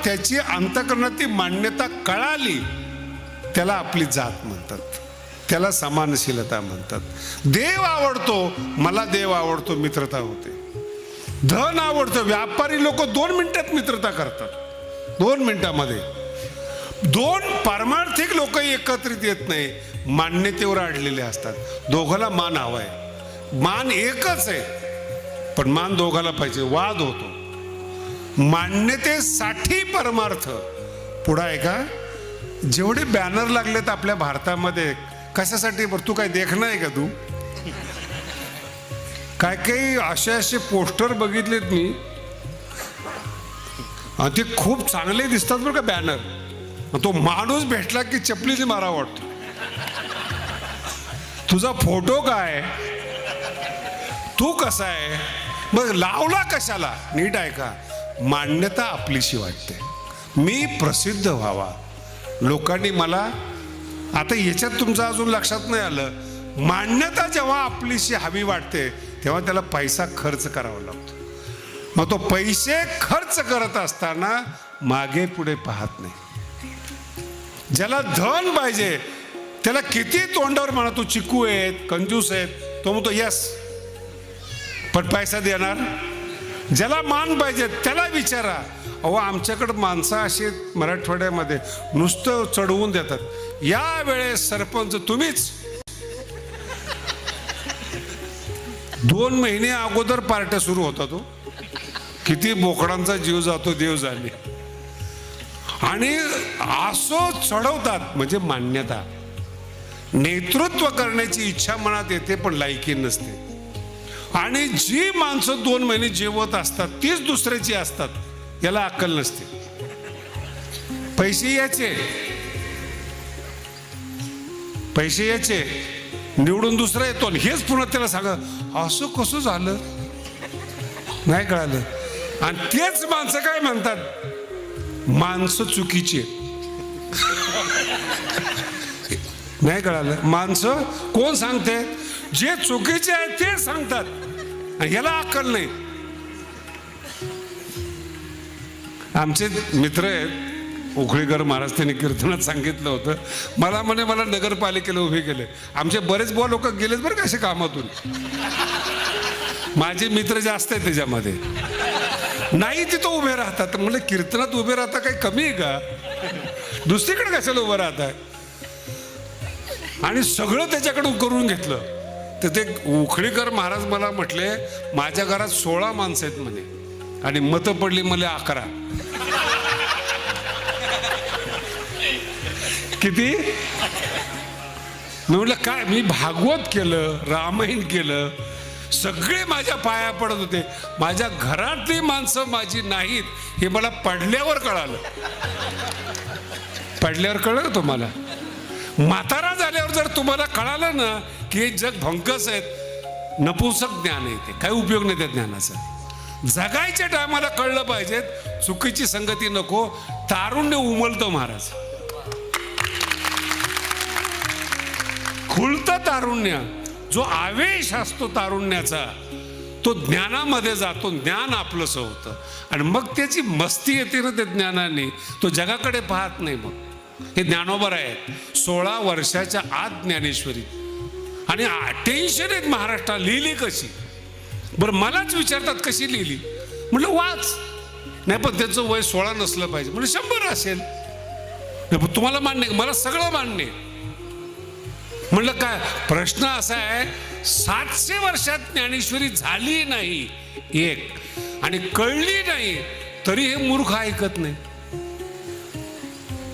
त्याची अंतःकरणाची मान्यता कळाली त्याला आपली जात म्हणतात, त्याला समानशीलता म्हणतात. देव आवडतो, मला देव आवडतो, मित्रता होते. धन आवडतं, व्यापारी लोक 2 मिनिटात मित्रता करतात, 2 मिनिटामध्ये. 2 पारमार्थिक लोक एकत्रित येत नाही, मान्यतेवर अडलेले असतात. दोघाला मान हवाय, मान एकच आहे पण मान दोघाला पाहिजे. वाद होतो. मान्यतेसाठी परमार्थ पुढं आहे का? जेवढे बॅनर लागलेत आपल्या भारतामध्ये कशासाठी? तू काय देखणं आहे का? तू काय काही असे पोस्टर बघितलेत मी, ते खूप चांगले दिसतात बरं का बॅनर. तो माणूस भेटला की चपलीने मारा वाटतो. तुझा फोटो काय, तू कसा आहे, मग लावला कशाला? नीट आहे का? मान्यता आपलीशी वाटते, मी प्रसिद्ध व्हावा, लोकांनी मला. आता याच्यात तुमचं अजून लक्षात नाही आलं, मान्यता जेव्हा आपलीशी हवी वाटते तेव्हा त्याला पैसा खर्च करावा लागतो. मग तो पैसे खर्च करत असताना मागे पुढे पाहत नाही. ज्याला धन पाहिजे त्याला किती तोंडावर म्हणा तू चिकू आहेत, कंजूस आहेत, तो म्हणतो यस, पण पैसा देणार. ज्याला मान पाहिजे त्याला विचारा. अहो आमच्याकडे माणसं अशी मराठवाड्यामध्ये नुसतं चढवून देतात. या वेळेस सरपंच तुम्हीच. 2 महिने अगोदर पार्ट्या सुरू होता. तो किती बोकडांचा जीव जातो देव जाणे. आणि असो चढवतात म्हणजे मान्यता. नेतृत्व करण्याची इच्छा मनात येते पण लायकी नसते. आणि जी माणसं 2 महिने जेवत असतात तीच दुसऱ्याची असतात, याला अक्कल नसते. पैसे याचे निवडून दुसरा येतो, हेच पुन्हा त्याला सांगा असं कसं झालं, नाही कळालं. आणि तेच माणसं काय म्हणतात, माणसं चुकीची. नाही कळालं. माणसं कोण सांगते? जे चुकीचे आहे ते सांगतात, याला अक्कल नाही. आमचे मित्र आहेत उखळीकर महाराज, त्यांनी कीर्तनात सांगितलं होतं, मला म्हणे मला नगरपालिकेला उभे केले. आमचे बरेच बुवा लोक गेलेत बरं का असे कामातून. माझे मित्र जास्त आहेत त्याच्यामध्ये. नाही तिथं उभे राहतात. म्हणजे कीर्तनात उभे राहता काही कमी आहे का? दुसरीकडे कशाला उभं राहताय? आणि सगळं त्याच्याकडून करून घेतलं. तर ते उखळीकर महाराज मला म्हटले माझ्या घरात 16 माणसं आहेत म्हणे आणि मतं पडली मला 11. किती? मी म्हटलं काय, मी भागवत केलं, रामायण केलं, सगळे माझ्या पाया पडत होते. माझ्या घरातली माणसं माझी नाहीत हे मला पडल्यावर कळालं. पडल्यावर कळलं तुम्हाला? म्हातारा झाल्यावर जर तुम्हाला कळालं ना की हे जग भंकस आहेत, नपुंसक ज्ञान आहे, ते काही उपयोग नाही त्या ज्ञानाचा. जगायच्या टायमाला कळलं पाहिजे, चुकीची संगती नको. तारुण्य उमलतं महाराज, खुलतं तारुण्य. जो आवेश असतो तारुण्याचा तो ज्ञानामध्ये जातो, ज्ञान आपलंसं होतं आणि मग त्याची मस्ती येते ना त्या ज्ञानाने. तो जगाकडे पाहत नाही. मग हे ज्ञानोबर आहे 16 वर्षाच्या आत ज्ञानेश्वरी. आणि टेन्शन आहेत महाराष्ट्रात, लिहिली कशी? बरं मलाच विचारतात कशी लिहिली, म्हटलं वाच. नाही पण त्याचं वय 16 नसलं पाहिजे. म्हणजे 100 असेल. तुम्हाला मान्य? मला सगळं मान्य. म्हणलं काय प्रश्न असा आहे, 700 वर्षात ज्ञानेश्वरी झाली नाही एक आणि कळली नाही तरी हे मूर्ख ऐकत नाही.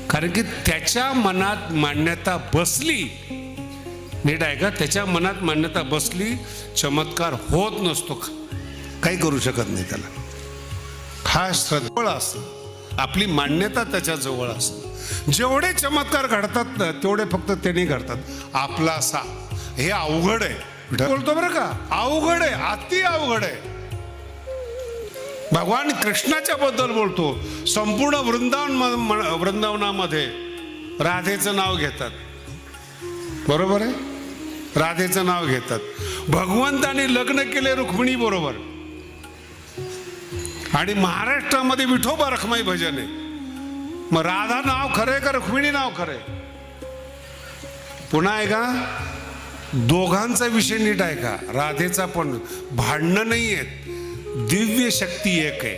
कारण की त्याच्या मनात मान्यता बसली. नीट आहे का? त्याच्या मनात मान्यता बसली, चमत्कार होत नसतो, काही करू शकत नाही त्याला. हा श्रद्धेवर असतो, आपली मान्यता त्याच्या जवळ असते. जेवढे चमत्कार घडतात ना तेवढे फक्त त्यांनी घडतात. आपला असा हे अवघड आहे. बोलतो बरं का, अवघड आहे, अति अवघड आहे. भगवान कृष्णाच्या बद्दल बोलतो. संपूर्ण वृंदावनामध्ये राधेचं नाव घेतात, बरोबर आहे? राधेचं नाव घेतात. भगवंताने लग्न केले रुक्मिणी बरोबर. आणि महाराष्ट्रामध्ये विठोबा रखमाई भजन आहे. मग राधा नाव खरंय का रुक्मिणी नाव खरंय? पुन्हा ऐका, दोघांचा विषय नीट ऐका. राधेचा पण भांडणं नाही आहेत, दिव्य शक्ती एक आहे.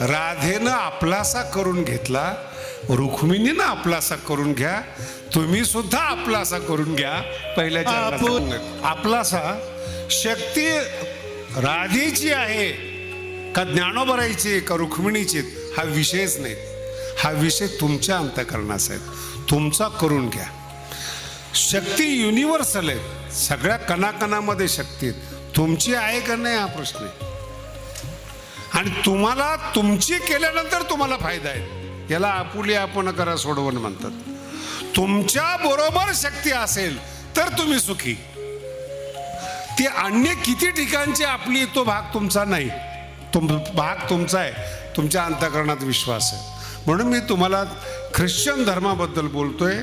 राधेनं आपलासा करून घेतला, रुक्मिणीनं आपलासा करून घ्या. तुम्ही सुद्धा आपलासा करून घ्या. पहिल्याच्या आपलासा शक्ती राधेची आहे का ज्ञानोबरायची का रुक्मिणीची, हा विषयच नाही. हा विषय तुमच्या अंतःकरणाचा आहे, तुमचा करून घ्या. शक्ती युनिव्हर्सल आहे, सगळ्या कणाकणामध्ये शक्ती तुमची आहे का नाही हा प्रश्न आहे. आणि तुम्हाला तुमची केल्यानंतर तुम्हाला फायदा आहे. याला आपुली आपण करा सोडवण म्हणतात. तुमच्या बरोबर शक्ती असेल तर तुम्ही सुखी. ती अन्य किती ठिकाणची आपली, तो भाग तुमचा नाही, भाग तुमचा आहे. तुमच्या अंतःकरणात विश्वास आहे. म्हणून मी तुम्हाला ख्रिश्चन धर्माबद्दल बोलतोय,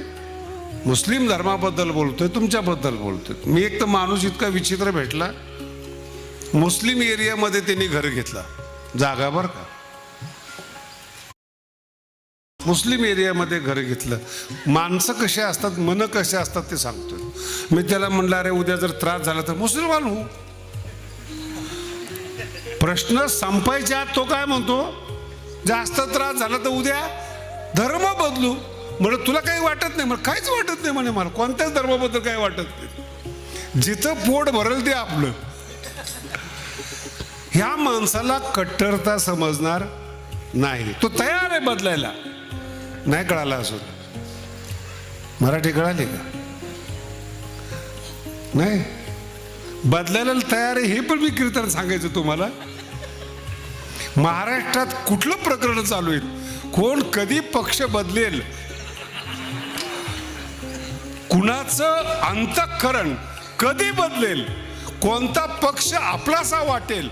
मुस्लिम धर्माबद्दल बोलतोय, तुमच्याबद्दल बोलतोय. मी एक तर माणूस इतका विचित्र भेटला, मुस्लिम एरियामध्ये त्यांनी घर घेतला, जागा बरं का, मुस्लिम एरियामध्ये घर घेतलं. माणसं कसे असतात, मन कसे असतात ते सांगतोय. मी त्याला म्हणलं, अरे उद्या जर त्रास झाला तर मुसलमान हो. प्रश्न संपायच्या आत तो काय म्हणतो, जास्त त्रास झाला तर उद्या धर्म बदलू. म्हणजे तुला काही वाटत नाही? मला काहीच वाटत नाही म्हणे, मला कोणत्याच धर्माबद्दल काही वाटत नाही. जिथं पोट भरल ते आपलं. ह्या माणसाला कट्टरता समजणार नाही. तो तयार आहे बदलायला. नाही कळाला असून मराठी कळाली का? नाही बदलायला तयार आहे, हे पण मी कीर्तन सांगायचं तुम्हाला. महाराष्ट्रात कुठलं प्रकरण चालू आहे, कोण कधी पक्ष बदलेल, कुणाचं अंतःकरण कधी बदलेल, कोणता पक्ष आपलासा वाटेल,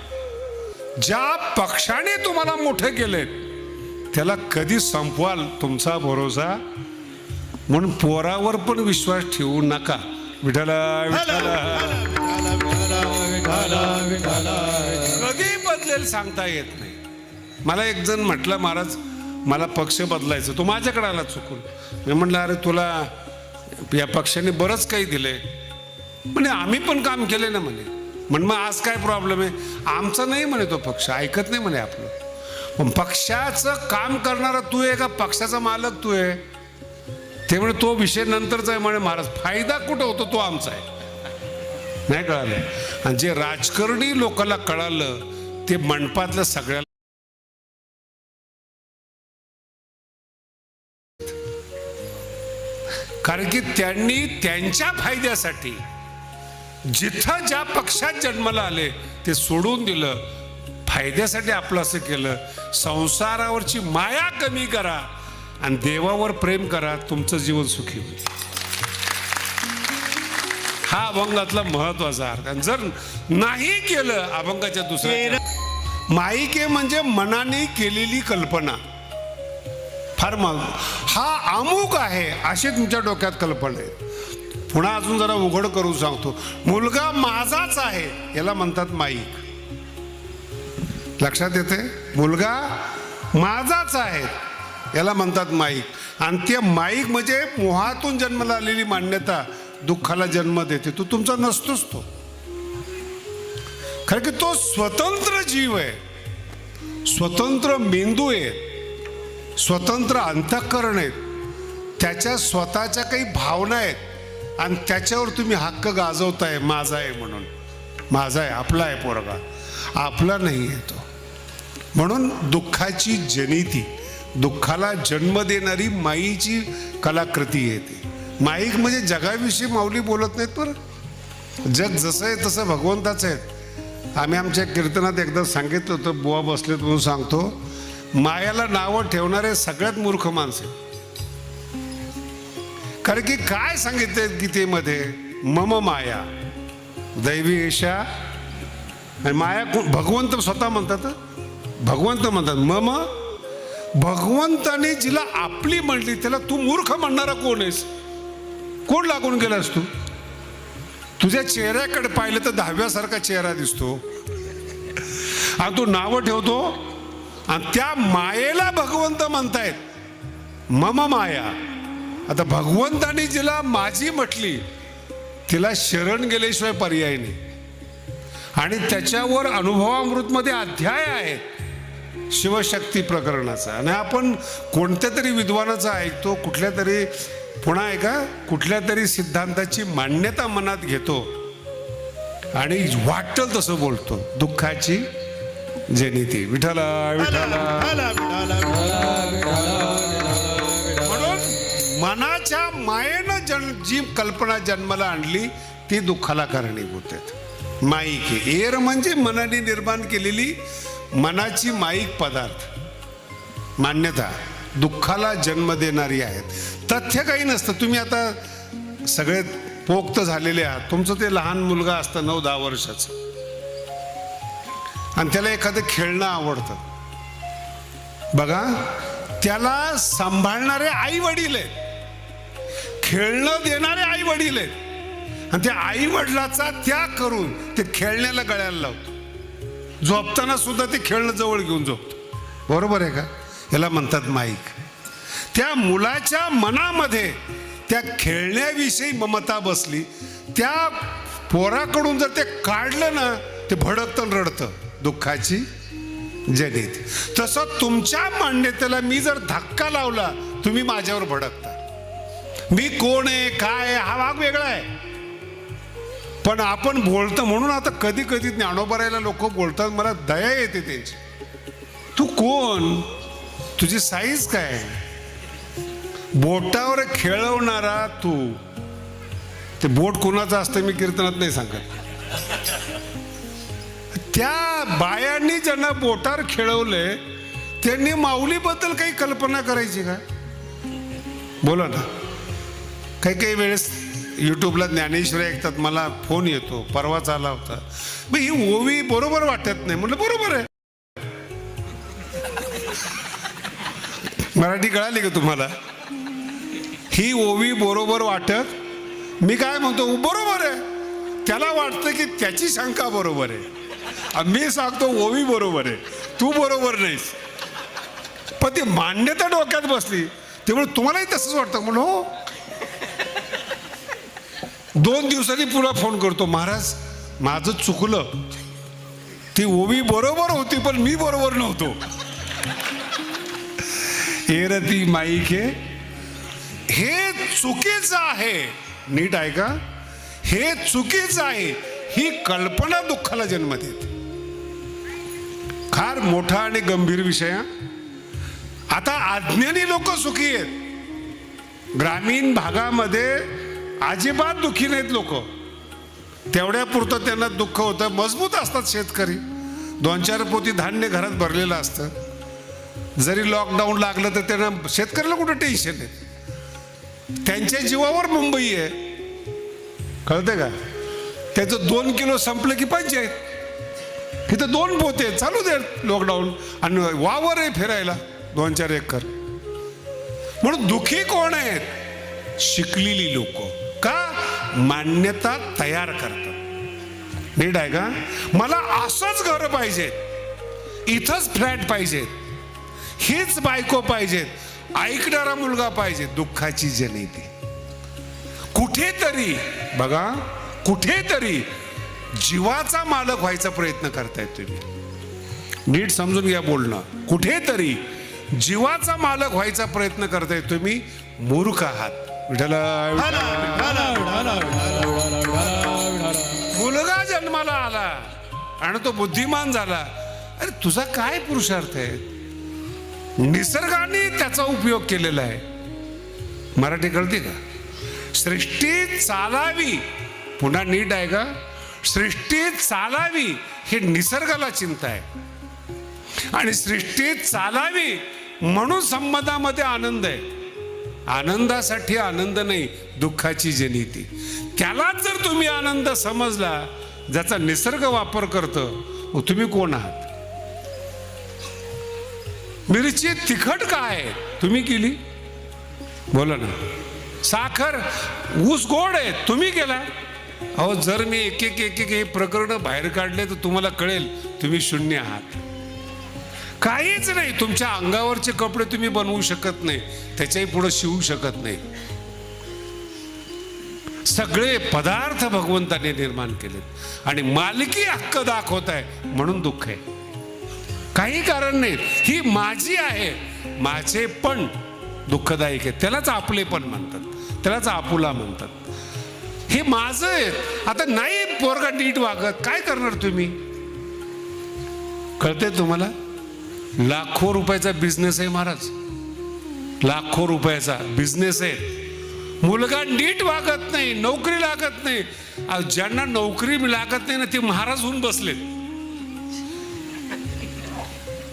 ज्या पक्षाने तुम्हाला मोठे केले त्याला कधी संपवाल, तुमचा भरोसा. म्हणून पोरावर पण विश्वास ठेवू नका. विठाला कधी बदलेल सांगता येत नाही. मला एक जण म्हटलं, महाराज मला पक्ष बदलायचं, तो माझ्याकडे आला चुकून. मी म्हटलं, अरे तुला या पक्षाने बरंच काही दिलंय म्हणे, आम्ही पण काम केले ना म्हणे. मग आज काय प्रॉब्लेम आहे? आमचं नाही म्हणे तो पक्ष, ऐकत नाही म्हणे आपलं. पण पक्षाचं काम करणारा तू आहे का पक्षाचा मालक तू आहे? ते म्हणे तो विषय नंतरचा आहे म्हणे. महाराज फायदा कुठं होतो तो आमचा आहे. नाही कळालं. आणि जे राजकारणी लोकांना कळालं ते मंडपातल्या सगळ्या, कारण की त्यांनी त्यांच्या फायद्यासाठी जिथं ज्या पक्षात जन्माला आले ते सोडून दिलं, फायद्यासाठी आपलं असं केलं. संसारावरची माया कमी करा आणि देवावर प्रेम करा, तुमचं जीवन सुखी होईल. हा अभंगातला महत्वाचा अर्थ. आणि जर नाही केलं अभंगाच्या दुसऱ्या, माईके म्हणजे मनाने केलेली कल्पना. फार हा अमुक आहे अशी तुमच्या डोक्यात कल्पना आहे. पुन्हा अजून जरा उघड करून सांगतो, मुलगा माझाच आहे याला म्हणतात माईक. लक्षात येते? मुलगा माझाच आहे याला म्हणतात माईक. आणि ते माईक म्हणजे मोहातून जन्माला आलेली मान्यता दुःखाला जन्म देते. तो तुमचा नसतोच तो. कारण की तो स्वतंत्र जीव आहे, स्वतंत्र मेंदू आहे, स्वतंत्र अंतःकरण आहेत, त्याच्या स्वतःच्या काही भावना आहेत आणि त्याच्यावर तुम्ही हक्क गाजवताय माझा आहे म्हणून. माझा आहे, आपला आहे पोरगा, आपला नाही आहे तो. म्हणून दुःखाची जनिती, दुःखाला जन्म देणारी माईची कलाकृती आहे ती. माईक म्हणजे जगाविषयी माऊली बोलत नाहीत बरं. जग जसं आहे तसं भगवंताचं आहे. आम्ही आमच्या कीर्तनात एकदा सांगितलं होतं, बुवा बसलेत म्हणून सांगतो, मायाला नावं ठेवणारे सगळ्यात मूर्ख माणसे. कारण की काय सांगितलंय गीतेमध्ये, मम माया दैवी एषा. आणि माया भगवंत स्वतः म्हणतात, भगवंत म्हणतात मम. भगवंताने जिला आपली म्हणली त्याला तू मूर्ख म्हणणारा कोण आहेस? कोण लागून गेलास तू? तुझ्या चेहऱ्याकडे पाहिलं तर 10व्यासारखा चेहरा दिसतो आणि तू नावं ठेवतो. आणि त्या मायेला भगवंत म्हणतायत. मम माया. आता भगवंतानी जिला माझी म्हटली तिला शरण गेल्याशिवाय पर्याय नाही. आणि त्याच्यावर अनुभवामृतमध्ये अध्याय आहेत शिवशक्ती प्रकरणाचा. आणि आपण कोणत्या तरी विद्वानाचा ऐकतो, कुठल्या तरी पुन्हा ऐका कुठल्या तरी सिद्धांताची मान्यता मनात घेतो आणि वाटेल तसं बोलतो. दुःखाची जनिती विठ्ठला विठ्ठला. म्हणून मनाच्या मायेनं जी कल्पना जन्माला आणली ती दुःखाला कारणीभूत आहेत. माईक एर म्हणजे मनाने निर्माण केलेली मनाची माईक पदार्थ मान्यता दुःखाला जन्म देणारी आहेत. तथ्य काही नसतं. तुम्ही आता सगळे पोक्त झालेले आहात. तुमचं ते लहान मुलगा असतं 9-10 वर्षाचं आणि त्याला एखादं खेळणं आवडतं बघा, त्याला सांभाळणारे आई वडील आहेत, खेळणं देणारे आई वडील आहेत आणि त्या आई वडिलाचा त्याग करून ते खेळण्याला गळ्याला लावतो. झोपताना सुद्धा ते खेळणं जवळ घेऊन झोपतो. बरोबर आहे का? याला म्हणतात माईक. त्या मुलाच्या मनामध्ये त्या खेळण्याविषयी ममता बसली. त्या पोराकडून जर ते काढलं ना ते भडकतं रडतं. दुःखाची जनित. तसं तुमच्या मान्यतेला मी जर धक्का लावला तुम्ही माझ्यावर भडकता. मी कोण आहे काय हा भाग वेगळा आहे. पण आपण बोलतो म्हणून आता कधी कधी ज्ञानोबरायला लोक बोलतात, मला दया येते त्यांची. तू कोण, तुझी साईज काय, बोटावर खेळवणारा तू. ते बोट कोणाचं असतं मी कीर्तनात नाही सांगत. त्या बायांनी ज्यांना बोटावर खेळवले त्यांनी माऊलीबद्दल काही कल्पना करायची का? बोला ना. काही काही वेळेस युट्यूबला ज्ञानेश्वरी ऐकतात, मला फोन येतो, परवाच आला होता, मग ही ओवी बरोबर वाटत नाही. म्हटलं बरोबर आहे. मराठी कळाली का तुम्हाला? ही ओवी बरोबर वाटत. मी काय म्हणतो बरोबर आहे. त्याला वाटतं की त्याची शंका बरोबर आहे. मी सांगतो ओवी बरोबर आहे, तू बरोबर नाहीस. पण ती मान्यता डोक्यात बसली त्यामुळे तुम्हालाही तसंच वाटतं. म्हणून हो 2 दिवसांनी पुन्हा फोन करतो, महाराज माझं चुकलं, ती ओवी बरोबर होती पण मी बरोबर नव्हतो. एरती माईके हे चुकीचं आहे. नीट ऐका, हे चुकीचं आहे. ही कल्पना दुःखाला जन्म देते. फार मोठा आणि गंभीर विषय. आता अज्ञानी लोक सुखी आहेत. ग्रामीण भागामध्ये अजिबात दुःखी नाहीत लोक. तेवढ्या पुरतं त्यांना दुःख होतं. मजबूत असतात शेतकरी. 2-4 पोती धान्य घरात भरलेलं असतं. जरी लॉकडाऊन लागलं तर त्यांना शेतकऱ्याला कुठं टेन्शन आहे. त्यांच्या जीवावर मुंबई आहे, कळते का? त्याचं 2 किलो संपलं की पंचायत. इथं 2 पोते चालू दे लॉकडाऊन आणि वावर आहे फिरायला 2-4 एकर. म्हणून दुःखी कोण आहेत? शिकलेली लोक. का? मान्यता तयार करतात. नीट आहे का? मला असंच घर पाहिजे, इथंच फ्लॅट पाहिजेत, हीच बायको पाहिजेत, ऐकणारा मुलगा पाहिजे. दुःखाची जनिती. कुठेतरी बघा, कुठेतरी जीवाचा मालक व्हायचा प्रयत्न करतायत तुम्ही. नीट समजून घ्या बोलणं. कुठेतरी जीवाचा मालक व्हायचा प्रयत्न करतायत तुम्ही. मूर्ख आहात. मुलगा जन्माला आला आणि तो बुद्धिमान झाला. अरे तुझा काय पुरुषार्थ आहे? निसर्गाने त्याचा उपयोग केलेला आहे. मराठी कळते का? सृष्टी चालावी, पुन्हा नीट आहे का? सृष्टी चालावी हे निसर्गाला चिंता आहे. आणि सृष्टी चालावी म्हणून संबंधामध्ये आनंद आहे. आनंदासाठी आनंद नाही, दुःखाची जनिती. त्यालाच जर तुम्ही आनंद समजला ज्याचा निसर्ग वापर करतो, मग तुम्ही कोण आहात? मिरची तिखट काय तुम्ही केली? बोला ना. साखर ऊस गोड आहे तुम्ही केला. अहो जर मी एक एक हे प्रकरण बाहेर काढले तर तुम्हाला कळेल तुम्ही शून्य आहात. काहीच नाही. तुमच्या अंगावरचे कपडे तुम्ही बनवू शकत नाही, त्याच्याही पुढे शिवू शकत नाही. सगळे पदार्थ भगवंताने निर्माण केलेत आणि मालकी हक्क दाखवत आहे म्हणून दुःख आहे. काही कारण नाही. ही माझी आहे, माझे पण दुःखदायक आहे. त्यालाच आपले पण म्हणतात, त्यालाच आपुला म्हणतात. हे माझं आहे. आता नाही पोरगा नीट वागत, काय करणार तुम्ही? कळतंय तुम्हाला? लाखो रुपयाचा बिझनेस आहे महाराज, लाखो रुपयाचा बिझनेस आहे. मुलगा नीट वागत नाही, नोकरी लागत नाही. ज्यांना नोकरी लागत नाही ना ते महाराज होऊन बसलेत.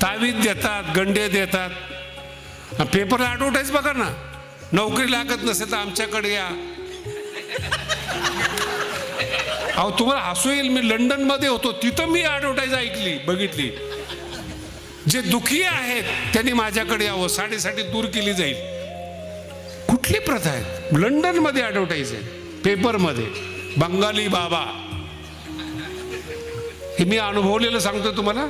तावीज देतात, गंडे देतात. पेपरला ॲडव्हर्टाईज बघा ना, नोकरी लागत नसेल तर आमच्याकडे या. अहो तुम्हाला हसू येईल, मी लंडनमध्ये होतो, तिथं मी ॲडव्हर्टाईज ऐकली, बघितली. जे दुखी आहेत त्यांनी माझ्याकडे यावं, साडेसाठी दूर केली जाईल. कुठली प्रथा आहे? लंडनमध्ये ॲडव्हर्टाईज आहे, पेपरमध्ये. बंगाली बाबा, हे मी अनुभवलेलं सांगतो तुम्हाला.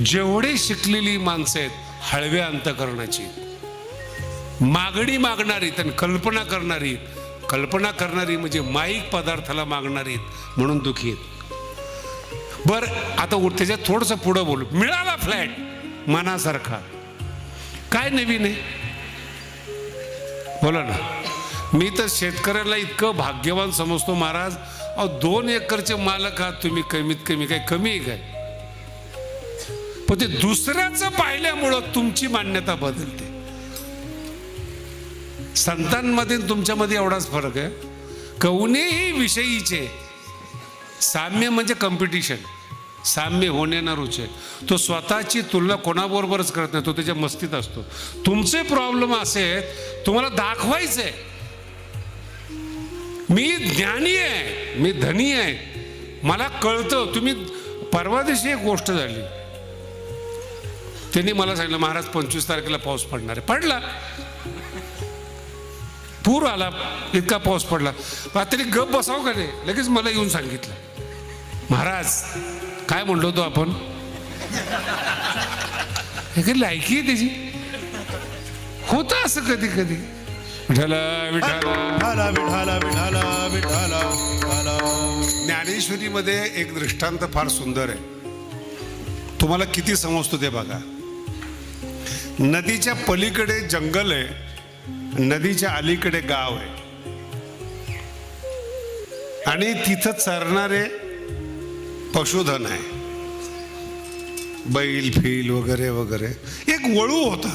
जेवढे शिकलेली माणसं आहेत हळव्या अंतकरणाची, मागणी मागणारी आणि कल्पना करणारी. कल्पना करणारी म्हणजे माईक पदार्थाला मागणारी म्हणून दुखी आहेत. बर आता त्याच्यात थोडंसं पुढं बोलू. मिळाला फ्लॅट मनासारखा, काय नवीन आहे? बोला ना. मी तर शेतकऱ्याला इतकं भाग्यवान समजतो महाराज. अहो 2 एकरचे मालक आहात तुम्ही, कमीत कमी काय कमी आहे काय? पण ते दुसऱ्याचं पाहिल्यामुळं तुमची मान्यता बदलते. संतांमध्ये तुमच्यामध्ये एवढाच फरक आहे. कवनेही विषयीचे साम्य म्हणजे कॉम्पिटिशन, साम्य होणे ना रुचे. तो स्वतःची तुलना कोणाबरोबरच करत नाही, तो त्याच्या मस्तीत असतो. तुमचे प्रॉब्लेम असे आहेत, तुम्हाला दाखवायचंय मी ज्ञानी आहे, मी धनी आहे, मला कळतं. तुम्ही परवा दिवशी एक गोष्ट झाली, त्यांनी मला सांगितलं महाराज 25 तारखेला पाऊस पडणार आहे. पडला, पूर आला, इतका पाऊस पडला. तरी गप बसाव का नाही, लगेच मला येऊन सांगितलं महाराज काय म्हणलो होतो आपण. हे लायकी आहे त्याची, होतं असं कधी कधी. विठाला विठाला विठाला विठाला विठाला. ज्ञानेश्वरीमध्ये एक दृष्टांत फार सुंदर आहे, तुम्हाला किती समजतो ते बघा. नदीच्या पलीकडे जंगल आहे, नदीच्या अलीकडे गाव आहे आणि तिथं चरणारे पशुधन आहे, बैल फील वगैरे वगैरे. एक वळू होता,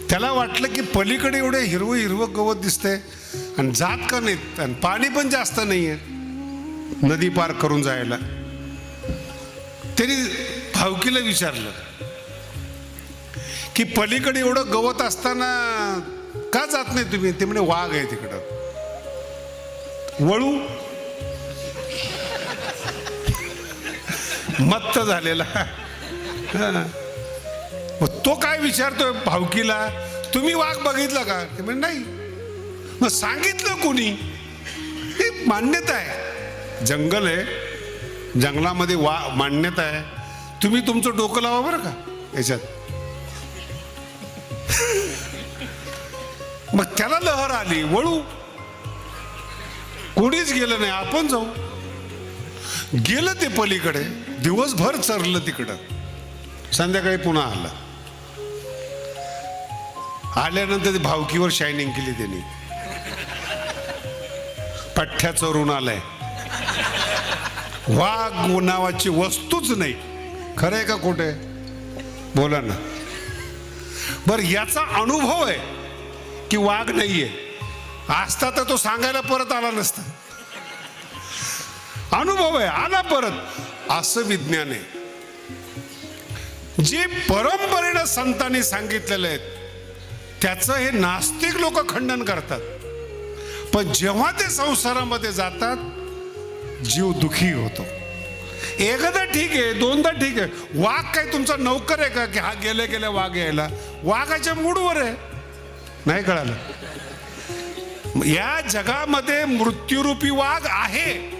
त्याला वाटलं की पलीकडे एवढे हिरवं हिरवं गवत दिसतंय आणि जात का नाहीत आणि पाणी पण जास्त नाहीये नदी पार करून जायला. त्यांनी भावकीला विचारलं की पलीकडे एवढं गवत असताना का जात नाही तुम्ही? ते म्हणे वाघ आहे तिकडं. वळू मत्त झालेला. मग तो काय विचारतोय भावकीला, तुम्ही वाघ बघितला का? ते म्हणे नाही. मग सांगितलं कोणी? हे मान्यता आहे, जंगल आहे, जंगलामध्ये मान्यता आहे. तुम्ही तुमचं डोकं लावा बरं का याच्यात. मग त्याला लहर आली, वळू कोणीच गेलं नाही, आपण जाऊ. गेलं ते पलीकडे, दिवसभर चरलं तिकडं, संध्याकाळी पुन्हा आलं. आल्यानंतर ते भावकीवर शायनिंग केली त्यांनी, पठ्ठ्या चरून आलाय. वाघ नावाची वस्तूच नाही. खरं आहे का खोटं आहे? बोला ना. बर याचा अनुभव आहे की वाघ नाहीये, असता तर तो सांगायला परत आला नसता. अनुभव आहे, आला परत. असं विज्ञान आहे. जे परंपरेनं संतांनी सांगितलेलं आहे त्याचं हे नास्तिक लोक खंडन करतात. पण जेव्हा ते संसारामध्ये जातात जीव दुखी होतो. एकदा ठीक आहे, दोनदा ठीक आहे. वाघ काय तुमचा नौकर आहे का की हा गेल्या गेल्या वाघ यायला? वाघाच्या मूडवर आहे. नाही कळालं? या जगामध्ये मृत्यूरूपी वाघ आहे.